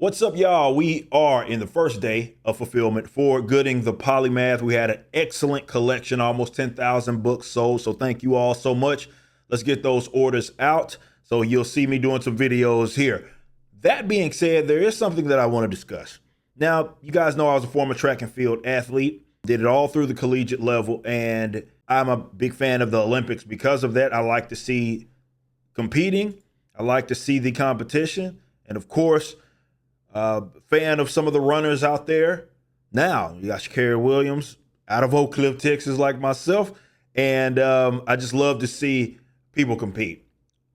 What's up, y'all? We are in the first day of fulfillment for Gooding the Polymath. We had an excellent collection, almost 10,000 books sold. So thank you all so much. Let's get those orders out. So you'll see me doing some videos here. That being said, there is something that I want to discuss. Now, you guys know I was a former track and field athlete, did it all through the collegiate level, and I'm a big fan of the Olympics. Because of that, I like to see competing. I like to see the competition. And of course, fan of some of the runners out there. Now, you got Sha'Carri Williams out of Oak Cliff, Texas, like myself. And I just love to see people compete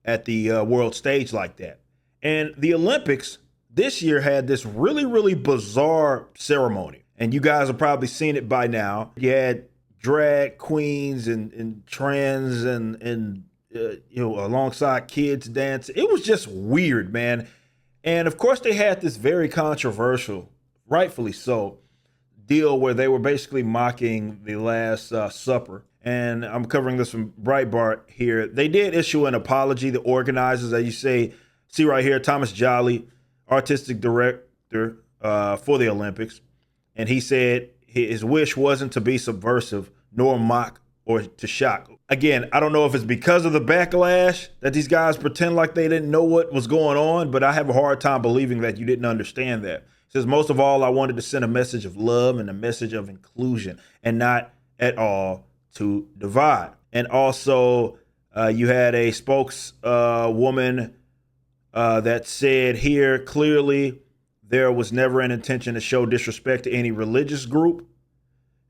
at the world stage like that. And the Olympics this year had this really, really bizarre ceremony. And you guys have probably seen it by now. You had drag queens and trans and alongside kids dance. It was just weird, man. And of course, they had this very controversial, rightfully so, deal where they were basically mocking the Last Supper. And I'm covering this from Breitbart here. They did issue an apology. The organizers, as you see right here, Thomas Jolly, artistic director for the Olympics. And he said his wish wasn't to be subversive, nor mock or to shock. Again, I don't know if it's because of the backlash that these guys pretend like they didn't know what was going on, but I have a hard time believing that you didn't understand that. It says, most of all, I wanted to send a message of love and a message of inclusion and not at all to divide. And also, you had a spokeswoman that said here, clearly, there was never an intention to show disrespect to any religious group.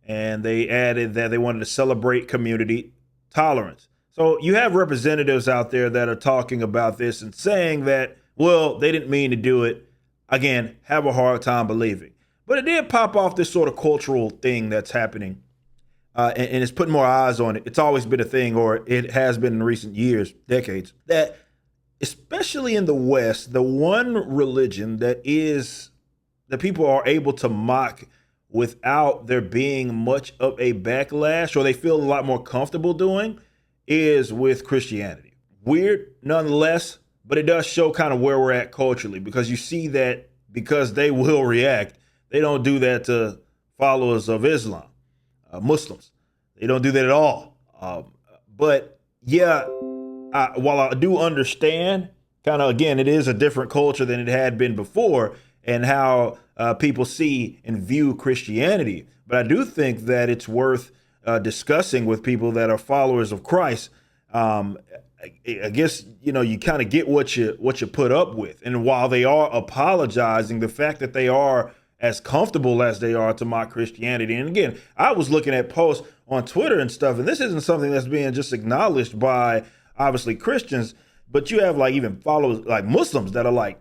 And they added that they wanted to celebrate community tolerance. So you have representatives out there that are talking about this and saying that, well, they didn't mean to do it. Again, have a hard time believing. But it did pop off this sort of cultural thing that's happening. And it's putting more eyes on it. It's always been a thing, or it has been in recent years, decades, that especially in the West, the one religion that people are able to mock without there being much of a backlash, or they feel a lot more comfortable doing, is with Christianity. Weird nonetheless, but it does show kind of where we're at culturally, because you see that because they will react, they don't do that to followers of Islam, Muslims. They don't do that at all. But yeah, while I do understand, kind of, again, it is a different culture than it had been before, and how people see and view Christianity. But I do think that it's worth discussing with people that are followers of Christ. I guess, you kind of get what you put up with. And while they are apologizing, the fact that they are as comfortable as they are to mock Christianity. And again, I was looking at posts on Twitter and stuff, and this isn't something that's being just acknowledged by obviously Christians, but you have like even followers like Muslims that are like,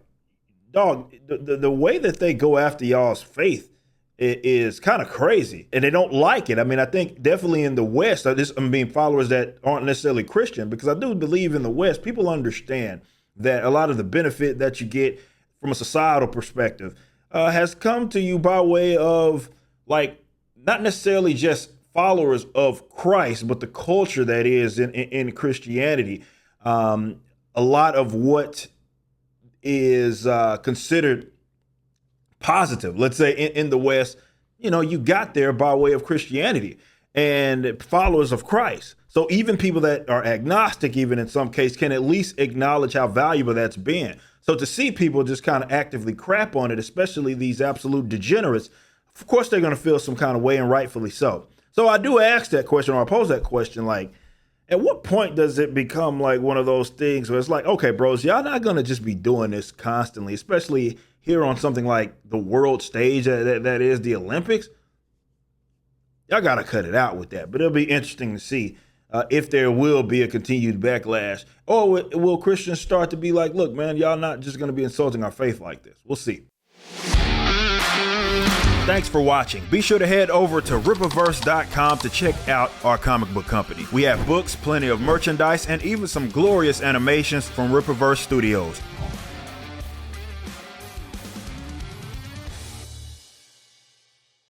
dog, the way that they go after y'all's faith is kind of crazy, and they don't like it. I mean, I think definitely in the West, followers that aren't necessarily Christian, because I do believe in the West, people understand that a lot of the benefit that you get from a societal perspective has come to you by way of, like, not necessarily just followers of Christ, but the culture that is in Christianity. A lot of what is considered positive, let's say in the West, you got there by way of Christianity and followers of Christ. So even people that are agnostic, even in some case, can at least acknowledge how valuable that's been. So to see people just kind of actively crap on it, especially these absolute degenerates, of course they're going to feel some kind of way, and rightfully so. So I do ask that question, or I pose that question, like, at what point does it become like one of those things where it's like, okay, bros, y'all not going to just be doing this constantly, especially here on something like the world stage that is the Olympics. Y'all got to cut it out with that. But it'll be interesting to see if there will be a continued backlash, or will Christians start to be like, look, man, y'all not just going to be insulting our faith like this. We'll see. Thanks for watching. Be sure to head over to Rippaverse.com to check out our comic book company. We have books, plenty of merchandise, and even some glorious animations from Rippaverse Studios.